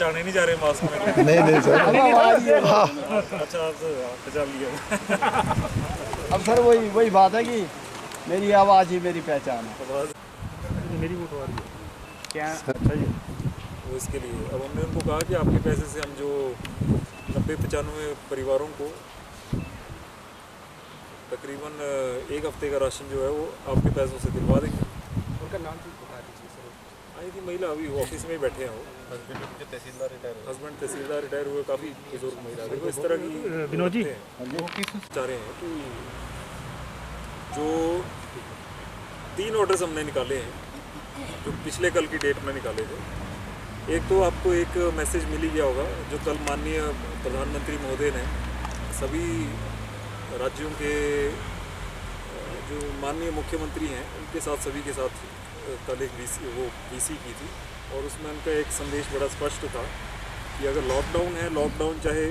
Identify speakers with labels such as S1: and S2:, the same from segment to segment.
S1: पहचाने नहीं जा रहे मास्क में।
S2: नहीं सर। हाँ
S1: अच्छा आप पहचान लिया।
S3: अब सर वही बात है कि मेरी आवाज़ ही मेरी पहचान है।
S1: मेरी वोट आ रही है
S3: क्या?
S1: अच्छा जी। तो इसके लिए अब हमने उनको कहा कि आपके पैसे से हम जो 90-95 परिवारों को तकरीबन एक हफ्ते का राशन जो है वो आपके पैसों से दिलवा देंगे।
S4: उनका नाम भी बता दीजिए सर।
S1: आई थी महिला, अभी ऑफिस में ही बैठे हैं वो।
S4: हस्बैंड जो तहसीलदार रिटायर हुए।
S1: हस्बैंड तहसीलदार रिटायर हुए, काफ़ी बुजुर्ग महिला। देखो इस तरह की
S5: विनोद जी
S1: चाह रहे हैं कि जो 3 ऑर्डर्स हमने निकाले हैं जो पिछले कल की डेट में निकाले थे। एक तो आपको एक मैसेज मिल ही गया होगा जो कल माननीय प्रधानमंत्री महोदय ने सभी राज्यों के जो माननीय मुख्यमंत्री हैं उनके साथ सभी के साथ कल एक वीसी की थी और उसमें उनका एक संदेश बड़ा स्पष्ट था कि अगर लॉकडाउन है, लॉकडाउन चाहे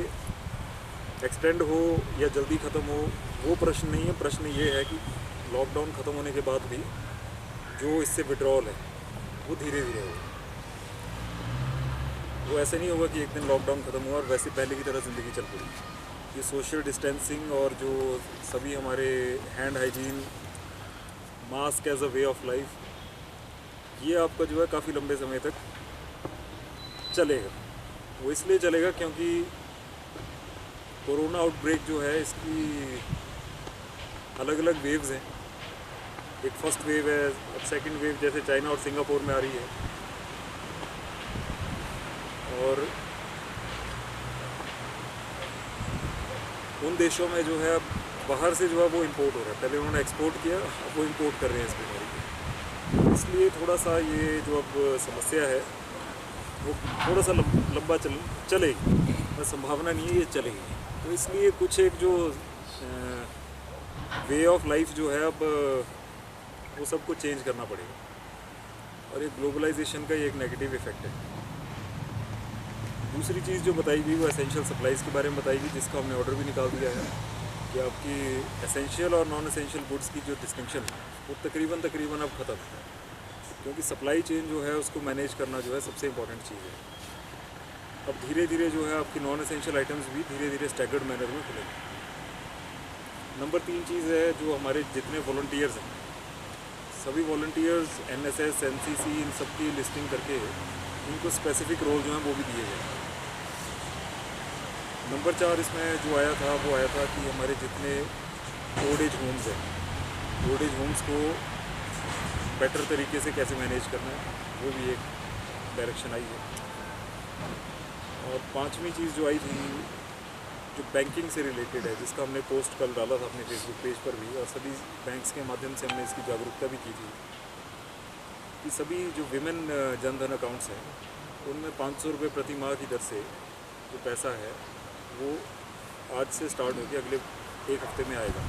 S1: एक्सटेंड हो या जल्दी ख़त्म हो वो प्रश्न नहीं है। प्रश्न ये है कि लॉकडाउन ख़त्म होने के बाद भी जो इससे विड्रॉल है वो धीरे धीरे होगा। वो ऐसे नहीं होगा कि एक दिन लॉकडाउन ख़त्म हुआ और वैसे पहले की तरह ज़िंदगी चल पड़ी। ये सोशल डिस्टेंसिंग और जो सभी हमारे hand hygiene, mask as a way of life, ये आपका जो है काफ़ी लंबे समय तक चलेगा। वो इसलिए चलेगा क्योंकि कोरोना आउटब्रेक जो है इसकी अलग अलग वेव्स हैं। एक फर्स्ट वेव है, अब सेकंड वेव जैसे चाइना और सिंगापुर में आ रही है और उन देशों में जो है अब बाहर से जो है वो इंपोर्ट हो रहा है। पहले उन्होंने एक्सपोर्ट किया, अब वो इंपोर्ट कर रहे हैं इस बीमारी को। इसलिए थोड़ा सा ये जो अब समस्या है वो थोड़ा सा लंबा चलेगी। बस संभावना नहीं है ये चलेगी। तो इसलिए कुछ एक जो वे ऑफ लाइफ जो है अब वो सबको चेंज करना पड़ेगा और ये ग्लोबलाइजेशन का ये एक नेगेटिव इफेक्ट है। दूसरी चीज़ जो बताई गई वो एसेंशियल सप्लाईज़ के बारे में बताई गई, जिसका हमने ऑर्डर भी निकाल दिया है कि आपकी एसेंशियल और नॉन एसेंशियल गुड्स की जो डिस्टिंक्शन है वो तकरीबन अब ख़त्म है, क्योंकि सप्लाई चेन जो है उसको मैनेज करना जो है सबसे इम्पॉर्टेंट चीज़ है। अब धीरे धीरे जो है आपकी नॉन एसेंशियल आइटम्स भी धीरे धीरे स्टैगर्ड मैनर में खुलेंगे। नंबर 3 चीज़ है जो हमारे जितने वॉलंटियर्स हैं सभी वॉलंटियर्स NSS, NCC इन सब की लिस्टिंग करके इनको स्पेसिफिक रोल जो हैं वो भी दिए गए। नंबर 4 इसमें जो आया था वो आया था कि हमारे जितने ओल्ड एज होम्स हैं, ओल्ड एज होम्स को बेटर तरीके से कैसे मैनेज करना है वो भी एक डायरेक्शन आई है। और 5वीं चीज़ जो आई थी जो बैंकिंग से रिलेटेड है, जिसका हमने पोस्ट कल डाला था अपने फेसबुक पेज पर भी और सभी बैंक्स के माध्यम से हमने इसकी जागरूकता भी की थी कि सभी जो विमेन जनधन अकाउंट्स हैं उनमें 500 रुपये प्रति माह की दर से जो पैसा है वो आज से स्टार्ट होकर अगले एक हफ्ते में आएगा।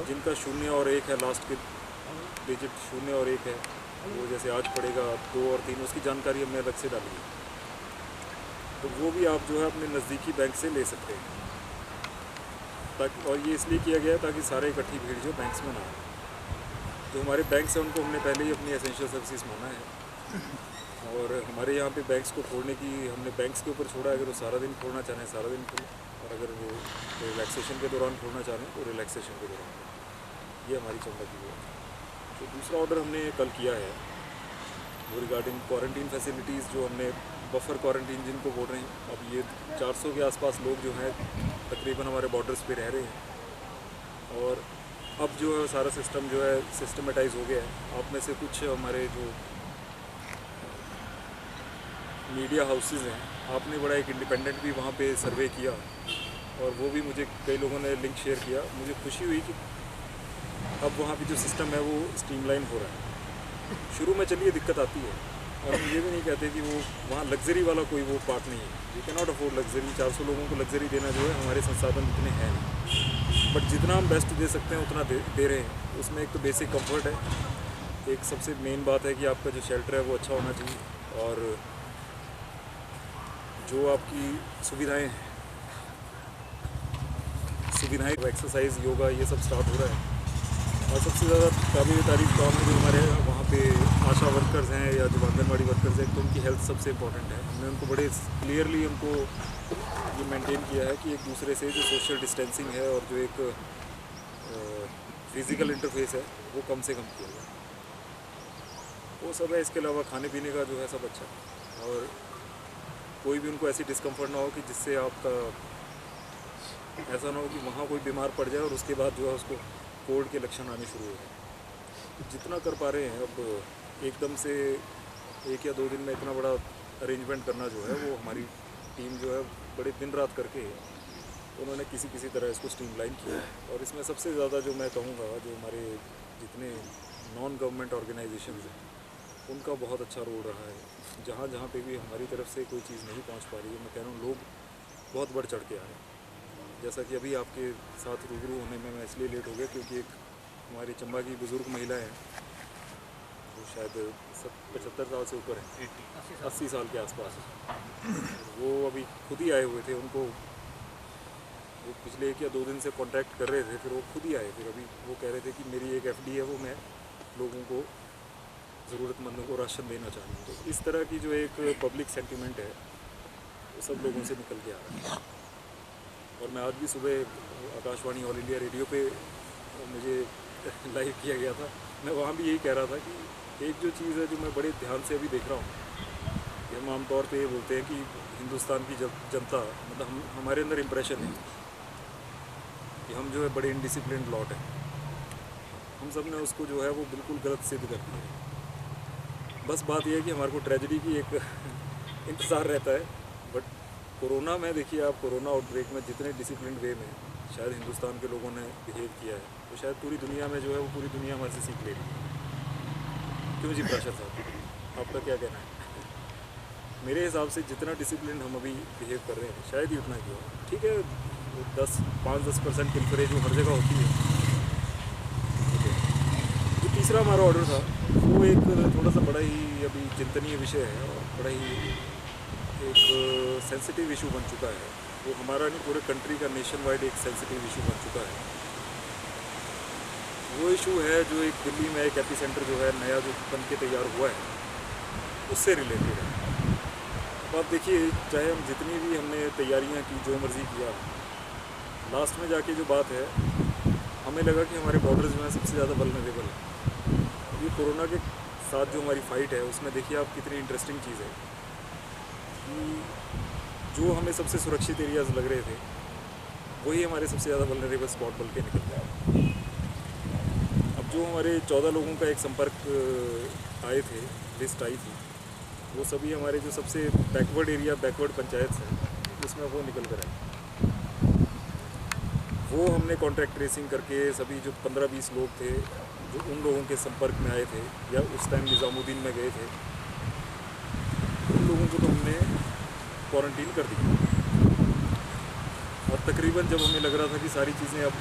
S1: जिनका 0 और 1 है, लास्ट के डिजिट 0 और 1 है, वो जैसे आज पड़ेगा 2 और 3, उसकी जानकारी हमने अलग से डाली है। तो वो भी आप जो है अपने नज़दीकी बैंक से ले सकते हैं ताकि, और ये इसलिए किया गया है ताकि सारे इकट्ठी भीड़ जो बैंक्स में ना हो। जो हमारे बैंक्स हैं उनको हमने पहले ही अपनी एसेंशियल सर्विसेज माना है और हमारे यहाँ पे बैंक्स को खोलने की हमने बैंक्स के ऊपर छोड़ा है। अगर वो सारा दिन खोलना चाहें सारा दिन खोलें और अगर वो रिलैक्सेशन के दौरान खोलना चाहें तो रिलैक्सेशन के दौरान। ये हमारी चिंता की है। तो दूसरा ऑर्डर हमने कल किया है वो रिगार्डिंग क्वारंटीन फैसिलिटीज़, जो हमने बफर क्वारंटीन जिनको बोल रहे हैं। अब ये 400 के आसपास लोग जो हैं तकरीबन हमारे बॉर्डर्स पे रह रहे हैं और अब जो है सारा सिस्टम जो है सिस्टमेटाइज हो गया है। आप में से कुछ हमारे जो मीडिया हाउसेस हैं, आपने बड़ा एक इंडिपेंडेंट भी वहाँ पे सर्वे किया और वो भी मुझे कई लोगों ने लिंक शेयर किया। मुझे खुशी हुई कि अब वहाँ पे जो सिस्टम है वो स्ट्रीमलाइन हो रहा है। शुरू में चलिए दिक्कत आती है और हम ये भी नहीं कहते कि वो वहाँ लग्जरी वाला कोई वो पार्ट नहीं है। We can not afford luxury. 400 लोगों को लग्जरी देना जो है हमारे संसाधन इतने हैं नहीं, बट जितना हम बेस्ट दे सकते हैं उतना दे रहे हैं। उसमें एक तो बेसिक कंफर्ट है, एक सबसे मेन बात है कि आपका जो शेल्टर है वो अच्छा होना चाहिए और जो आपकी सुविधाएं हैं एक्सरसाइज, योगा, ये सब स्टार्ट हो रहा है। और सबसे ज़्यादा काबिल तारीफ काम है जो हमारे वहाँ पे आशा वर्कर्स हैं या जो आंगनवाड़ी वर्कर्स हैं, तो उनकी हेल्थ सबसे इम्पोर्टेंट है। हमने उनको बड़े क्लियरली उनको ये मेंटेन किया है कि एक दूसरे से जो सोशल डिस्टेंसिंग है और जो एक फिज़िकल इंटरफेस है वो कम से कम किया जाए। वो सब है। इसके अलावा खाने पीने का जो है सब अच्छा है, और कोई भी उनको ऐसी डिस्कम्फर्ट ना हो कि जिससे आपका ऐसा ना हो कि वहाँ कोई बीमार पड़ जाए और उसके बाद जो है उसको कोविड के लक्षण आने शुरू हो जाए। जितना कर पा रहे हैं, अब एकदम से 1 या 2 दिन में इतना बड़ा अरेंजमेंट करना जो है वो हमारी टीम जो है बड़े दिन रात करके उन्होंने किसी तरह इसको स्ट्रीमलाइन किया है। और इसमें सबसे ज़्यादा जो मैं कहूँगा, जो हमारे जितने नॉन गवर्नमेंट ऑर्गेनाइजेशंस हैं उनका बहुत अच्छा रोल रहा है। जहाँ जहाँ पे भी हमारी तरफ से कोई चीज़ नहीं पहुँच पा रही है, मैं कह रहा हूँ लोग बहुत बढ़ चढ़ के आए। जैसा कि अभी आपके साथ रूबरू होने में मैं इसलिए लेट हो गया क्योंकि एक हमारी चंबा की बुज़ुर्ग महिला है, वो शायद 75 साल से ऊपर है, 80 साल के आसपास। वो अभी खुद ही आए हुए थे। उनको वो पिछले 1 या 2 दिन से कांटेक्ट कर रहे थे, फिर वो खुद ही आए। फिर अभी वो कह रहे थे कि मेरी एक एफडी है, वो मैं लोगों को, ज़रूरतमंदों को राशन देना चाहती हूँ। तो इस तरह की जो एक पब्लिक सेंटिमेंट है वो सब लोगों से निकल के आ रहा है। और मैं आज भी सुबह आकाशवाणी ऑल इंडिया रेडियो पे मुझे लाइव किया गया था, मैं वहाँ भी यही कह रहा था कि एक जो चीज़ है जो मैं बड़े ध्यान से अभी देख रहा हूँ कि हम आमतौर पे ये बोलते हैं कि हिंदुस्तान की जनता, मतलब हमारे अंदर इम्प्रेशन है कि हम जो है बड़े इनडिसिप्लिन्ड लॉट हैं। हम सब ने उसको जो है वो बिल्कुल गलत सिद्ध कर दिया है। बस बात यह है कि हमारे को ट्रेजेडी की एक इंतज़ार रहता है। बट कोरोना में देखिए आप, कोरोना आउटब्रेक में जितने डिसिप्लिन वे में शायद हिंदुस्तान के लोगों ने बिहेव किया है, तो शायद पूरी दुनिया में जो है वो पूरी दुनिया हमारे से सीख ले रही है। क्यों जी प्राशर साहब, आपका क्या कहना है? मेरे हिसाब से जितना डिसिप्लिन हम अभी बिहेव कर रहे हैं शायद ही उतना ही हो। ठीक है, 5-10% किलफरे जो हर जगह होती है। ठीक है, जो तीसरा हमारा ऑर्डर था वो एक थोड़ा सा बड़ा ही अभी चिंतनीय विषय है और बड़ा ही एक सेंसिटिव इशू बन चुका है। वो हमारा नहीं, पूरे कंट्री का नेशन वाइड एक सेंसिटिव इशू बन चुका है। वो इशू है जो एक दिल्ली में एक एपिसेंटर जो है नया जो बन के तैयार हुआ है उससे रिलेटेड है। अब आप देखिए, चाहे हम जितनी भी हमने तैयारियां की, जो मर्ज़ी किया, लास्ट में जाके जो बात है, हमें लगा कि हमारे बॉर्डर्स जो हैं सबसे ज़्यादा वल्नरेबल है। ये कोरोना के साथ जो हमारी फ़ाइट है उसमें देखिए आप कितनी इंटरेस्टिंग चीज़ है कि जो हमें सबसे सुरक्षित एरियाज़ लग रहे थे वही हमारे सबसे ज़्यादा वल्नरेबल स्पॉट बन के निकल गए। अब जो हमारे 14 लोगों का एक संपर्क आए थे, लिस्ट आई थी, वो सभी हमारे जो सबसे बैकवर्ड एरिया, बैकवर्ड पंचायत हैं उसमें वो निकल कर आए। वो हमने कॉन्ट्रैक्ट ट्रेसिंग करके सभी जो 15-20 लोग थे जो उन लोगों के संपर्क में आए थे या उस टाइम निज़ामुद्दीन में गए थे, उन लोगों को तो हमने क्वारंटीन कर दिया। और तकरीबन जब हमें लग रहा था कि सारी चीज़ें अब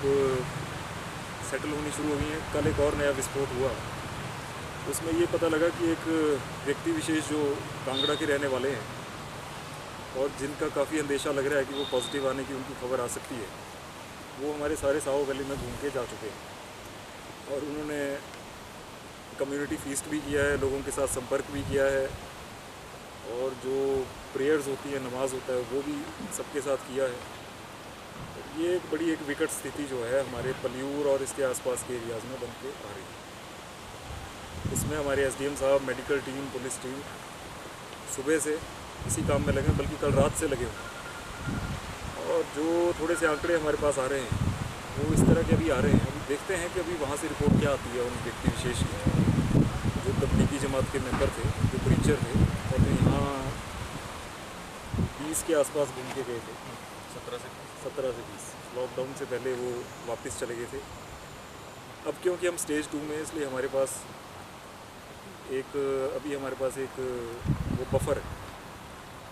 S1: सेटल होनी शुरू हो गई हैं, कल एक और नया विस्फोट हुआ। उसमें ये पता लगा कि एक व्यक्ति विशेष जो कांगड़ा के रहने वाले हैं और जिनका काफ़ी अंदेशा लग रहा है कि वो पॉजिटिव आने की उनकी खबर आ सकती है, वो हमारे सारे साओ गली में घूम के जा चुके हैं। और उन्होंने कम्युनिटी फीस्ट भी किया है, लोगों के साथ संपर्क भी किया है, और जो प्रेयर्स होती है, नमाज होता है, वो भी सबके साथ किया है। तो ये एक बड़ी एक विकट स्थिति जो है हमारे पलियूर और इसके आसपास के एरियाज़ में बन के आ रही है। इसमें हमारे एसडीएम साहब, मेडिकल टीम, पुलिस टीम सुबह से इसी काम में लगे, बल्कि कल रात से लगे हुए। और जो थोड़े से आंकड़े हमारे पास आ रहे हैं वो इस तरह के अभी आ रहे हैं। अभी देखते हैं कि अभी वहाँ से रिपोर्ट क्या आती है उन व्यक्ति विशेष की जो तबलीगी जमात के मेंबर थे, जो प्रीचर थे, और जो यहाँ 20 के आसपास घूम के गए थे। 17 से 20 लॉकडाउन से पहले वो वापस चले गए थे। अब क्योंकि हम स्टेज 2 में, इसलिए हमारे पास अभी हमारे पास एक वो बफर है,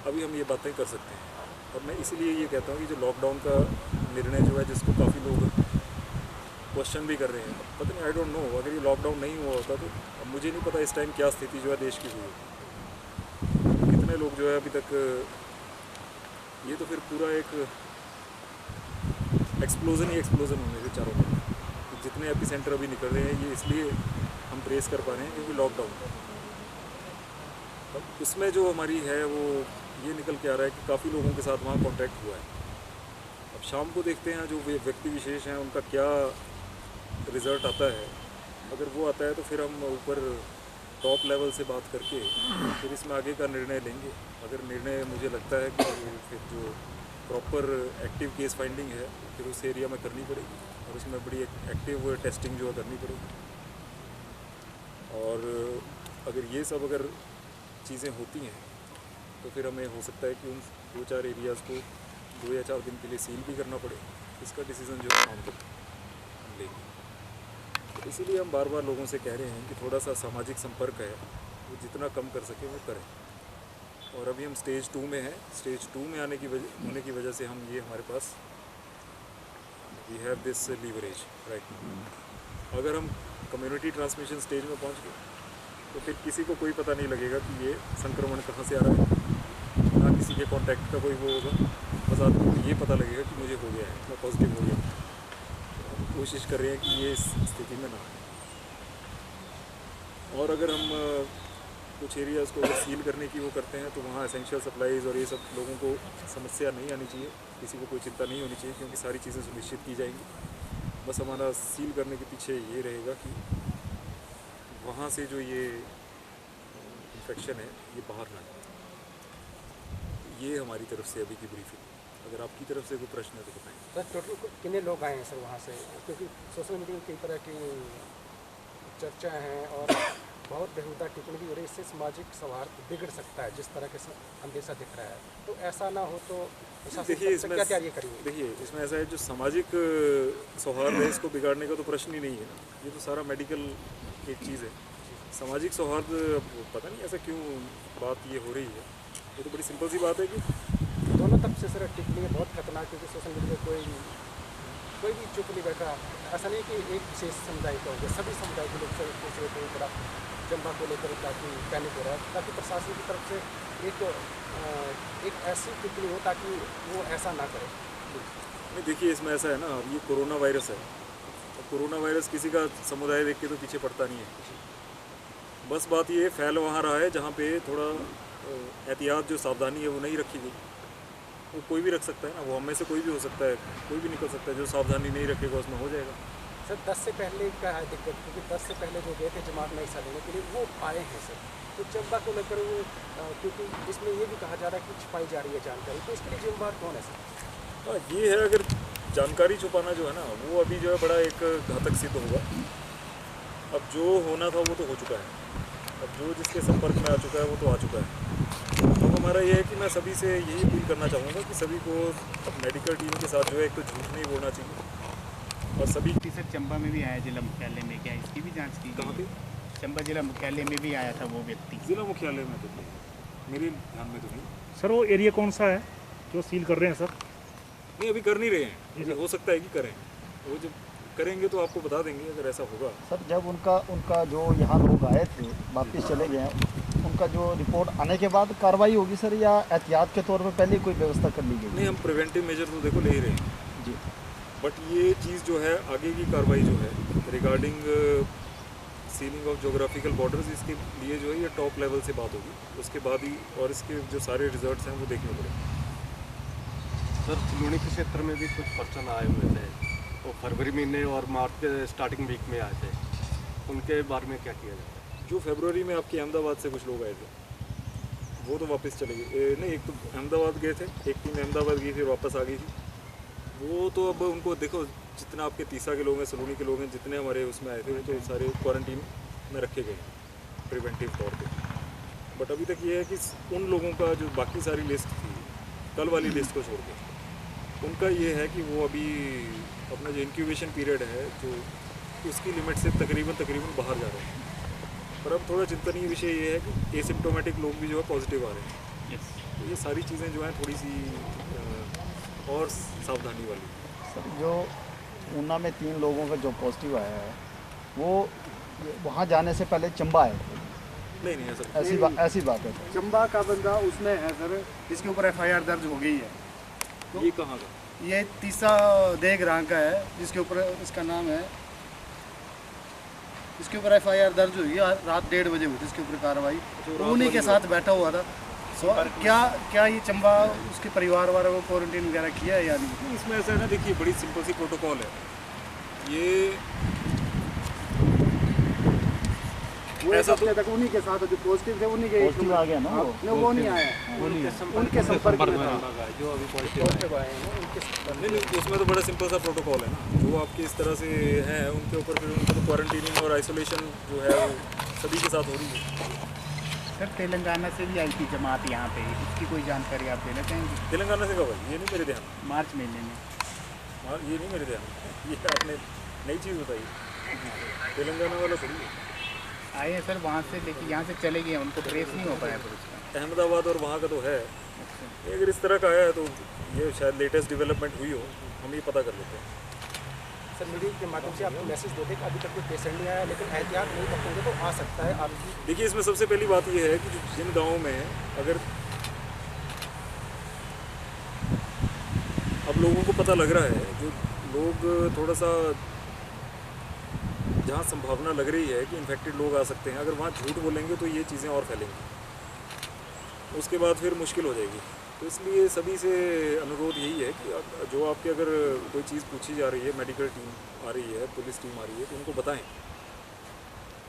S1: अभी हम ये बातें कर सकते हैं। और मैं इसीलिए ये कहता हूँ कि जो लॉकडाउन का निर्णय जो है, जिसको काफ़ी लोग क्वेश्चन भी कर रहे हैं, पता नहीं, आई डोंट नो, अगर ये लॉकडाउन नहीं हुआ होता तो अब मुझे नहीं पता इस टाइम क्या स्थिति जो है देश की हुई होगी। कितने लोग जो है अभी तक, ये तो फिर पूरा एक एक्सप्लोजन ही एक्सप्लोजन होने के चारों तरफ। जितने एपिसेंटर अभी निकल रहे हैं, ये इसलिए हम हम ट्रेस कर पा रहे हैं क्योंकि लॉकडाउन है। अब उसमें जो हमारी है वो ये निकल के आ रहा है कि काफ़ी लोगों के साथ वहाँ कॉन्टैक्ट हुआ है। अब शाम को देखते हैं जो व्यक्ति विशेष हैं उनका क्या रिज़ल्ट आता है। अगर वो आता है तो फिर हम ऊपर टॉप लेवल से बात करके फिर इसमें आगे का निर्णय लेंगे। अगर निर्णय मुझे लगता है कि फिर जो प्रॉपर एक्टिव केस फाइंडिंग है फिर उस एरिया में करनी पड़ेगी और उसमें बड़ी एक्टिव टेस्टिंग जो है करनी पड़ेगी। और अगर ये सब अगर चीज़ें होती हैं तो फिर हमें हो सकता है कि उन 2-4 एरियाज़ को 2 या 4 दिन के लिए सील भी करना पड़े। इसका डिसीज़न जो है शाम तक हम लेंगे। तो इसीलिए हम बार बार लोगों से कह रहे हैं कि थोड़ा सा सामाजिक संपर्क है वो जितना कम कर सके वो करें। और अभी हम स्टेज 2 में हैं। स्टेज 2 में होने की वजह से हम ये हमारे पास we have this leverage right now. अगर हम कम्युनिटी ट्रांसमिशन स्टेज में पहुंच गए तो फिर किसी को कोई पता नहीं लगेगा कि ये संक्रमण कहाँ से आ रहा है, ना किसी के कांटेक्ट का कोई वो होगा। बस आदमी को ये पता लगेगा कि मुझे हो गया है, मैं पॉजिटिव हो गया। तो हम कोशिश कर रहे हैं कि ये इस स्थिति में ना आए। और अगर हम कुछ एरियाज़ को अगर सील करने की वो करते हैं तो वहाँ एसेंशियल सप्लाईज़ और ये सब लोगों को समस्या नहीं आनी चाहिए, किसी को कोई चिंता नहीं होनी चाहिए क्योंकि सारी चीज़ें सुनिश्चित की जाएंगी। बस हमारा सील करने के पीछे ये रहेगा कि वहाँ से जो ये इन्फेक्शन है ये बाहर ना जाए। ये हमारी तरफ से अभी की ब्रीफिंग। अगर आपकी तरफ से कोई प्रश्न है तो बताएं।
S4: सर टोटल कितने लोग आए हैं सर वहाँ से? क्योंकि सोशल मीडिया में कई तरह की चर्चा हैं और बहुत बेहुदा टिप्पणी भी हो रही है। इससे सामाजिक सौहार्द बिगड़ सकता है जिस तरह के अंदेशा दिख रहा है। तो ऐसा ना हो तो
S1: देखिए इसमें
S4: क्या तैयारी करिए?
S1: देखिए इसमें ऐसा है जो सामाजिक सौहार्द है इसको बिगाड़ने का तो प्रश्न ही नहीं है। ये तो सारा मेडिकल एक चीज़ है। सामाजिक सौहार्द पता नहीं ऐसा क्यों बात ये हो रही है। ये तो बड़ी सिंपल सी बात है कि
S4: दोनों तरफ से सर टिप्पणी बहुत खतरनाक, क्योंकि सोशल मीडिया कोई भी चुप नहीं बैठा। ऐसा नहीं कि एक विशेष समुदाय का हो गया, सभी समुदाय के लोग एक दूसरे को बड़ा चंबा को लेकर काफ़ी पैनिक हो रहा है, ताकि प्रशासन की तरफ से एक ऐसी टिप्पणी हो ताकि वो ऐसा ना करे।
S1: नहीं देखिए इसमें ऐसा है ना, अब ये कोरोना वायरस है। कोरोना वायरस किसी का समुदाय देख के तो पीछे पड़ता नहीं है। बस बात ये फैल वहाँ रहा है जहाँ पे थोड़ा एहतियात जो सावधानी है वो नहीं रखी गई। वो कोई भी रख सकता है ना, वो हम में से कोई भी हो सकता है, कोई भी निकल सकता है। जो सावधानी नहीं रखेगा उसमें हो जाएगा।
S4: सर 10 से पहले क्या है दिक्कत? क्योंकि 10 से पहले जो गए थे जमात में हिस्सा लेने के लिए वो आए हैं सर। तो चंबा को लेकर वो क्योंकि इसमें ये भी कहा जा रहा है कि छुपाई जा रही है जानकारी, तो इसके लिए जिम्मेदार कौन है सर?
S1: हाँ ये है, अगर जानकारी छुपाना जो है ना वो अभी जो है बड़ा एक घातक सिद्ध होगा। अब जो होना था वो तो हो चुका है। अब जो जिसके संपर्क में आ चुका है वो तो आ चुका है। अब हमारा ये है कि मैं सभी से यही अपील करना चाहूँगा कि सभी को अब मेडिकल टीम के साथ जो है एक तो झूठ नहीं बोलना चाहिए। और सभी
S5: सर चंबा में भी आया जिला मुख्यालय में, क्या इसकी भी जांच की?
S1: कहाँ पे?
S5: चंबा जिला मुख्यालय में भी आया था वो व्यक्ति।
S1: जिला मुख्यालय में तो नहीं, मेरे ध्यान में तो नहीं।
S6: सर वो एरिया कौन सा है जो सील कर रहे हैं सर?
S1: नहीं अभी कर नहीं रहे हैं, हो सकता है कि करें। वो जब करेंगे तो आपको बता देंगे अगर ऐसा होगा।
S3: सर जब उनका जो यहाँ लोग आए थे वापस चले गए हैं, उनका जो रिपोर्ट आने के बाद कार्रवाई होगी सर, या एहतियात के तौर पर पहले कोई व्यवस्था कर ली गई?
S1: नहीं हम प्रिवेंटिव मेजर तो देखो ले ही रहे हैं
S3: जी,
S1: बट ये चीज़ जो है आगे की कार्रवाई जो है regarding ceiling of geographical borders, इसके लिए जो है ये टॉप लेवल से बात होगी। उसके बाद ही और इसके जो सारे रिजल्ट्स हैं वो देखने पड़ेंगे।
S7: सर लूणी के क्षेत्र में भी कुछ पर्सन आए हुए थे, वो फरवरी महीने और मार्च के स्टार्टिंग वीक में आए थे, उनके बारे में क्या किया जाए?
S1: जो फरवरी में आपके अहमदाबाद से कुछ लोग आए थे वो तो वापस चले गए। नहीं एक तो अहमदाबाद गए थे, एक टीम अहमदाबाद गई थी वापस आ गई थी। वो तो अब उनको देखो, जितना आपके तीसा के लोग हैं, सलूनी के लोग हैं, जितने हमारे उसमें आए थे वो तो सारे क्वारंटीन में रखे गए प्रिवेंटिव तौर पे। बट अभी तक ये है कि उन लोगों का जो बाकी सारी लिस्ट थी, कल वाली लिस्ट को छोड़ के, उनका ये है कि वो अभी अपना जो इंक्यूबेशन पीरियड है जो उसकी लिमिट से तकरीबन बाहर जा रहे हैं। पर अब थोड़ा चिंतनीय विषय ये है कि एसिम्प्टोमेटिक लोग भी जो है पॉजिटिव आ रहे हैं। तो ये सारी चीज़ें जो हैं थोड़ी सी और सावधानी वाली।
S3: सर जो ऊना में 3 लोगों का जो पॉजिटिव आया है वो वहाँ जाने से पहले चंबा आए थे?
S1: नहीं
S3: ऐसी बात है।
S2: चंबा का बंदा उसमें है सर, इसके ऊपर FIR दर्ज हो गई है।
S1: तो ये कहाँ का?
S2: ये तीसा देग रहा का है, जिसके ऊपर इसका नाम है इसके ऊपर FIR दर्ज हुई है, रात 1:30 बजे हुई थी इसके ऊपर कार्रवाई। वो उन्हीं के साथ बैठा हुआ था। क्या ये चंबा उसके परिवार वालों को क्वारंटीन वगैरह किया है या नहीं?
S1: इसमें ऐसा है ना, देखिए बड़ी सिंपल सी प्रोटोकॉल है ये।
S2: वो
S1: ऐसा
S2: ऐसा तक उन्हीं के साथ जो पॉजिटिव थे उन्हीं के
S3: पॉजिटिव आ गया ना
S2: वो नहीं आया, उनके संपर्क में था।
S4: जो अभी पॉजिटिव आए हैं उनके
S1: नहीं, उसमें तो बड़ा सिंपल सा प्रोटोकॉल है ना। जो आपके इस तरह से हैं उनके ऊपर फिर उनको तो क्वारंटीनिंग और आइसोलेशन जो है वो सभी के साथ हो रही है।
S5: सर तेलंगाना से भी आई थी जमात यहाँ पे, इसकी कोई जानकारी आप देना चाहेंगे?
S1: तेलंगाना से कब आई? ये नहीं मेरे ध्यान में।
S5: मार्च महीने में।
S1: ये नहीं मेरे ध्यान में, ये आपने नई चीज़ बताई। तेलंगाना वाला थोड़ी है।
S5: आए हैं सर वहाँ से, लेकिन यहाँ से चले गए, उनको ट्रेस नहीं हो पाया फिर उसका।
S1: अहमदाबाद और वहाँ का तो है। ये अगर इस तरह का आया है तो ये शायद लेटेस्ट डेवलपमेंट हुई हो, हम ये पता कर लेते हैं।
S4: सर मीडिया के माध्यम से आपको मैसेज दे दें कि अभी तक कोई पेशेंट नहीं आया, लेकिन एहतियात नहीं रखेंगे तो आ सकता है आपकी।
S1: देखिए इसमें सबसे पहली बात ये है कि जिन गाँवों में अगर अब लोगों को पता लग रहा है, जो लोग थोड़ा सा जहाँ संभावना लग रही है कि इन्फेक्टेड लोग आ सकते हैं, अगर वहाँ झूठ बोलेंगे तो ये चीज़ें और फैलेंगी, उसके बाद फिर मुश्किल हो जाएगी। तो इसलिए सभी से अनुरोध यही है कि जो आपके अगर कोई चीज़ पूछी जा रही है, मेडिकल टीम आ रही है, पुलिस टीम आ रही है, तो उनको बताएं।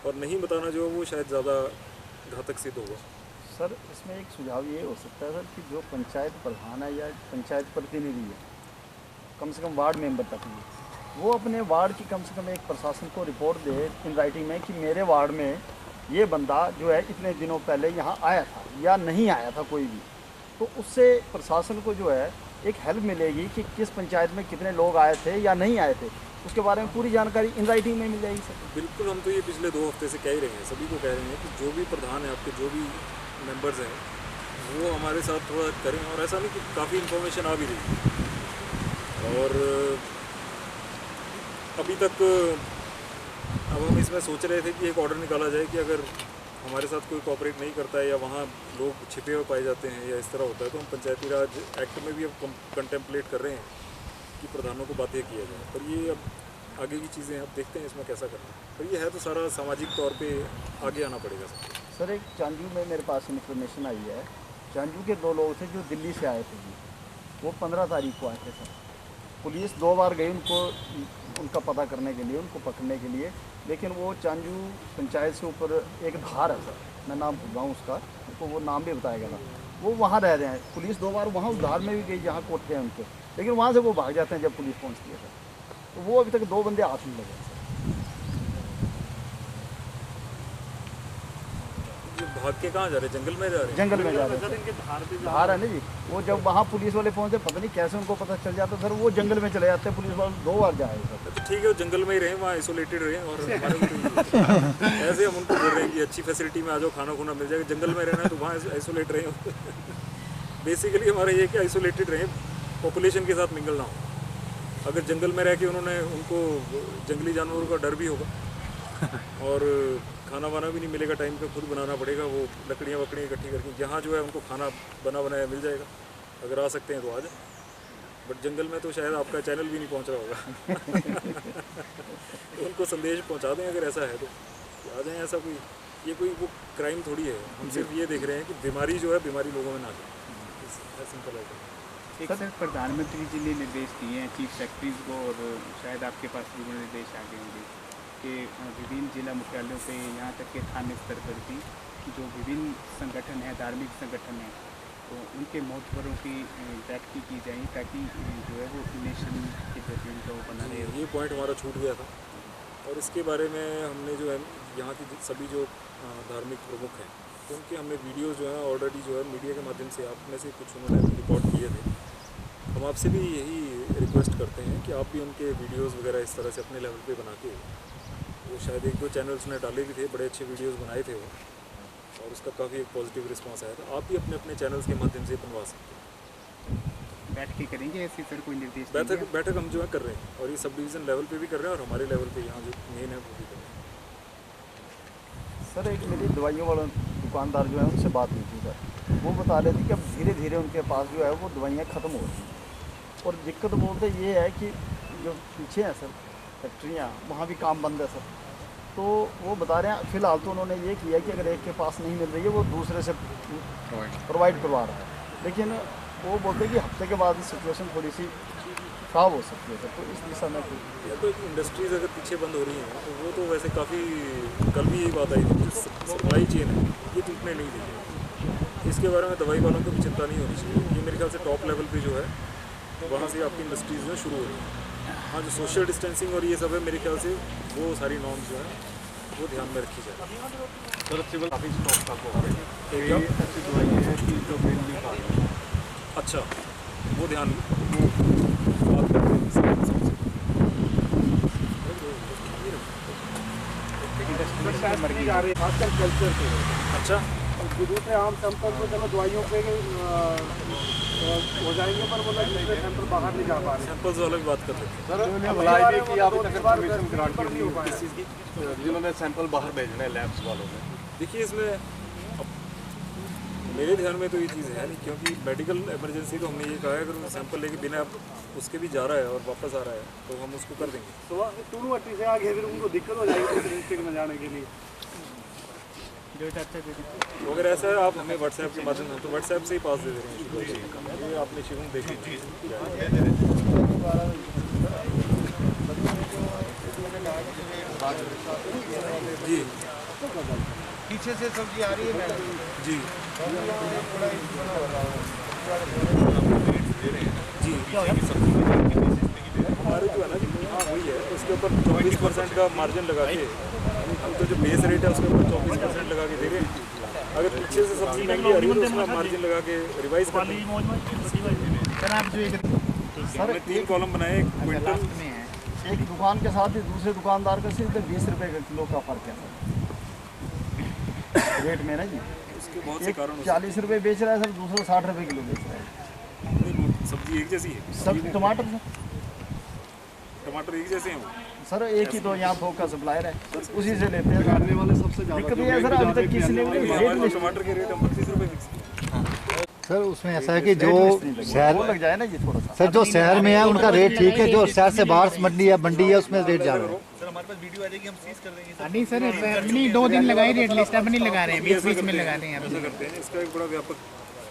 S1: और नहीं बताना जो है वो शायद ज़्यादा घातक सिद्ध होगा।
S3: सर इसमें एक सुझाव ये हो सकता है सर कि जो पंचायत प्रधान है या पंचायत प्रतिनिधि है, कम से कम वार्ड मेंबर तक भी, वो अपने वार्ड की कम से कम एक प्रशासन को रिपोर्ट दे इन राइटिंग में कि मेरे वार्ड में ये बंदा जो है इतने दिनों पहले यहाँ आया था या नहीं आया था कोई भी। तो उससे प्रशासन को जो है एक हेल्प मिलेगी कि किस पंचायत में कितने लोग आए थे या नहीं आए थे, उसके बारे में पूरी जानकारी इन राइटिंग में मिल जाएगी सर।
S1: बिल्कुल, हम तो ये पिछले 2 हफ्ते से कह ही रहे हैं, सभी को कह रहे हैं कि जो भी प्रधान है आपके, जो भी मेंबर्स हैं, वो हमारे साथ थोड़ा करें। और ऐसा नहीं कि काफ़ी इन्फॉर्मेशन आ भी रही है। और अभी तक अब हम इसमें सोच रहे थे कि एक ऑर्डर निकाला जाए कि अगर हमारे साथ कोई कोऑपरेट नहीं करता है या वहाँ लोग छिपे हुए पाए जाते हैं या इस तरह होता है, तो हम पंचायती राज एक्ट में भी अब कंटेम्पलेट कर रहे हैं कि प्रधानों को बातें किया जाए। पर ये अब आगे की चीज़ें अब देखते हैं इसमें कैसा करना है। पर ये है तो सारा सामाजिक तौर पे आगे आना पड़ेगा सबको।
S3: सर एक चांजू में मेरे पास इन्फॉर्मेशन आई है, चांजू के 2 लोग थे जो दिल्ली से आए थे जी, वो 15 तारीख को आए थे सर। पुलिस 2 बार गई उनका पता करने के लिए, उनको पकड़ने के लिए, लेकिन वो चांजू पंचायत से ऊपर एक धार है सर, मैं नाम भूल रहा हूँ उसका, तो वो नाम भी बताया गया था, वो वहाँ रह रहे हैं। पुलिस 2 बार वहाँ उस धार में भी गई जहाँ कोटे हैं उनके, लेकिन वहाँ से वो भाग जाते हैं जब पुलिस पहुँचती है सर। तो वो अभी तक 2 बंदे हाथ में लगे हैं सर।
S1: भाग के कहाँ जा रहे हैं? जंगल में जा रहे हैं?
S3: जंगल में जा रहे हैं, धार है ना जी। वो जब वहाँ पुलिस वाले पहुँचे, पता नहीं कैसे उनको पता चल जाता सर, वो जंगल में चले जाते हैं। पुलिस वाले 2 बार जाए सर।
S1: तो ठीक है, वो जंगल में ही रहे, वहाँ आइसोलेटेड रहे। और हमारे को तो ऐसे हम उनको बोल रहे हैं कि अच्छी फैसिलिटी में आ जाओ, खाना खुना मिल जाएगा। जंगल में रहना है तो वहाँ आइसोलेट रहे। बेसिकली हमारा ये कि आइसोलेटेड रहे, पॉपुलेशन के साथ मिंगल ना हो। अगर जंगल में रह के उनको जंगली जानवरों का डर भी होगा और खाना वाना भी नहीं मिलेगा टाइम पे, खुद बनाना पड़ेगा। वो लकड़ियाँ वकड़ियाँ इकट्ठी करके जहाँ जो है उनको खाना बना बनाया मिल जाएगा। अगर आ सकते हैं तो आ जाए, बट जंगल में तो शायद आपका चैनल भी नहीं पहुँच रहा होगा। तो उनको संदेश पहुँचा दें अगर ऐसा है तो आ जाएँ। ऐसा कोई वो क्राइम थोड़ी है। हम सिर्फ ये देख रहे हैं कि बीमारी जो है, बीमारी लोगों में ना जाए। सिंपल है।
S5: एक सर प्रधानमंत्री जी ने निर्देश दिए हैं चीफ सेक्रेटरीज को, और शायद आपके पास भी वो निर्देश आ गए होंगे कि विभिन्न जिला मुख्यालयों पे, यहाँ तक के थाने स्तर पर भी जो विभिन्न संगठन हैं, धार्मिक संगठन हैं, तो उनके महत्वरों की बैठकें की जाएँ ताकि जो है वो नेशन के प्रति उनका वो बना रहे।
S1: ये पॉइंट हमारा छूट गया था और इसके बारे में हमने जो है यहाँ की सभी जो धार्मिक प्रमुख हैं, तो उनके हमने वीडियो जो है ऑलरेडी जो है मीडिया के माध्यम से, आप में से कुछ उन्होंने रिकॉर्ड किए थे। हम आपसे भी यही रिक्वेस्ट करते हैं कि आप भी उनके वीडियोस वगैरह इस तरह से अपने लेवल पे बना के, वो शायद 1-2 चैनल्स ने डाले भी थे, बड़े अच्छे वीडियोस बनाए थे वो, और उसका काफ़ी एक पॉजिटिव रिस्पांस आया था। आप भी अपने अपने चैनल्स के माध्यम से बनवा सकते हैं।
S5: बैठकें करेंगे ऐसी सर कोई निर्देश?
S1: बैठक हम जो है कर रहे हैं, और ये सब डिवीज़न लेवल पे भी कर रहे हैं और हमारे लेवल पे यहाँ जो मेन है वो भी कर रहे हैं।
S3: सर एक मेरी दवाइयों वाला दुकानदार जो है उनसे बात हुई थी सर, वो बता रहे थे कि अब धीरे धीरे उनके पास जो है वो दवाइयाँ ख़त्म हो रही हैं, और दिक्कत बोलते ये है कि जो पीछे हैं सर फैक्ट्रियाँ, वहाँ भी काम बंद है सर। तो वो बता रहे हैं फ़िलहाल तो उन्होंने ये किया कि अगर एक के पास नहीं मिल रही है वो दूसरे से प्रोवाइड करवा रहा है, लेकिन वो बोलते हैं कि हफ्ते के बाद सिचुएशन थोड़ी सी खराब हो सकती है। तो इस दिशा में
S1: तो इंडस्ट्रीज़ अगर पीछे बंद हो रही हैं तो वो तो वैसे काफ़ी, कल भी यही बात आई थी, सप्लाई चेन है ये टूटने नहीं दी। इसके बारे में दवाई वालों को भी चिंता नहीं होनी चाहिए। ये मेरे ख्याल से टॉप लेवल पे जो है वहाँ से आपकी इंडस्ट्रीज़ जो शुरू हो रही है। हाँ, जो सोशल डिस्टेंसिंग और ये सब है मेरे ख्याल से वो सारी नॉर्म्स जो है वो ध्यान में रखी जाए।
S7: सर सिविल काफ़ी स्टॉक का हो गया ऐसी दवाई है कि जो मेनली का है।
S1: अच्छा, वो ध्यान वो बात करते हैं सबसे।
S4: आजकल कल्चर से
S1: अच्छा,
S4: दूसरे आम सैंपल को चलो दवाइयों पे हो जाएंगे, पर वो दूसरे सैंपल बाहर नहीं जा पा रहे।
S1: सैंपल्स वाला भी बात कर लेते हैं।
S7: सर अप्लाई भी किया अभी तक परमिशन ग्रांट की नहीं हुई किस चीज़ की, जिन्होंने सैंपल बाहर भेजने लैब्स वालों ने।
S1: देखिए इसमें मेरे ध्यान में तो ये चीज़ है नहीं, क्योंकि मेडिकल इमरजेंसी तो हमने ये कहा है अगर सैंपल लेके बिना उसके भी जा रहा है और वापस आ रहा है तो हम उसको कर देंगे।
S2: तो टूनू हट्टी से आगे फिर उनको दिक्कत हो जाएगी डिस्ट्रिक्ट में जाने के लिए।
S1: तो अगर ऐसा है आप हमें व्हाट्सएप के माध्यम से तो व्हाट्सएप से ही पास दे दे रहे हैं। ये आपने शुरू में देखी जी,
S8: पीछे से सब्जी आ रही है मैडम
S1: जी जी, हमारे जो है ना जी वही है, उसके ऊपर 24% का मार्जिन लगा के हम तो जो बेस रेट है उसके ऊपर 24% लगा के दे रहे हैं। अगर पीछे से सब्जी महंगी आ रही है तो उसमें मार्जिन लगा के रिवाइज कर दें।
S3: सर
S1: 3 कॉलम बनाए, एक क्विंटल
S3: एक दुकान के साथ ही दूसरे दुकानदार का सिर्फ 20 रुपये का किलो का फ़र्क है रेट में ना जी।
S1: उसके बहुत से कारण
S3: 40 रुपये बेच रहा है सर, दूसरा 60 रुपये किलो बेच रहा है।
S1: सब्जी एक जैसी है,
S3: सब टमाटर
S1: टमाटर एक जैसे हैं
S3: सर एक ही तो यहाँ थोक का सप्लायर है, उसी से लेते हैं। खाने वाले सबसे दिक्कत ये है सर अभी तक किसी ने
S1: वो टमाटर के रेट हम 25 रुपये फिक्स किए।
S8: सर उसमें ऐसा है कि जो शहर
S3: लग जाए ना ये थोड़ा सा
S8: सर जो शहर में है उनका रेट ठीक है, जो शहर से बाहर मंडी है उसमें रेट ज़्यादा है।
S5: नहीं सर नहीं 2 दिन लगाए रेट लिस्ट अब नहीं लगा रहे हैं, बीच में लगा रहे हैं।
S1: ऐसा करते हैं, इसका एक बड़ा व्यापक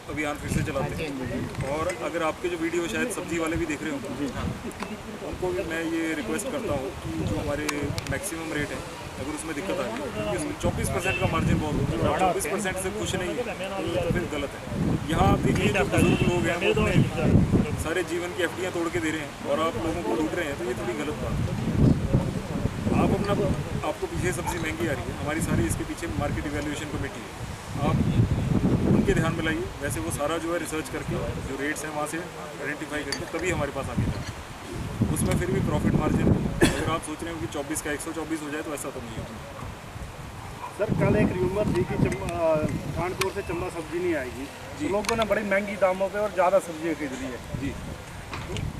S1: अभियान फिर से चलाते हैं। और अगर आपके जो वीडियो शायद सब्जी वाले भी देख रहे हो उनको भी मैं ये रिक्वेस्ट करता हूँ कि जो हमारे मैक्सिमम रेट है अगर उसमें दिक्कत आ रही है, क्योंकि उसमें 24% का मार्जिन बहुत होता है, 24% से खुश नहीं है तो फिर गलत है। यहाँ आप देखिए जो बुजुर्ग लोग हैं वो अपने सारे जीवन की एफडियाँ तोड़ के दे रहे हैं और आप लोगों को लूट रहे हैं, तो ये थोड़ी गलत बात है। आप अपना आपको पीछे सब्जी महंगी आ रही है, हमारी सारी इसके पीछे मार्केट इवैल्यूएशन कमेटी है, आप उनके ध्यान में लाइए। वैसे वो सारा जो है रिसर्च करके जो रेट्स हैं वहाँ से आइडेंटिफाई करके तभी हमारे पास आगे जाए, उसमें फिर भी प्रॉफिट मार्जिन अगर आप सोच रहे हो कि 24 का 124 हो जाए तो ऐसा तो नहीं है।
S2: सर कल एक र्यूमर थी कि कानपुर से चंबा सब्जी नहीं आएगी, तो लोगों ने बड़ी महंगी दामों पे और ज़्यादा सब्जियाँ खरीद ली है
S1: जी।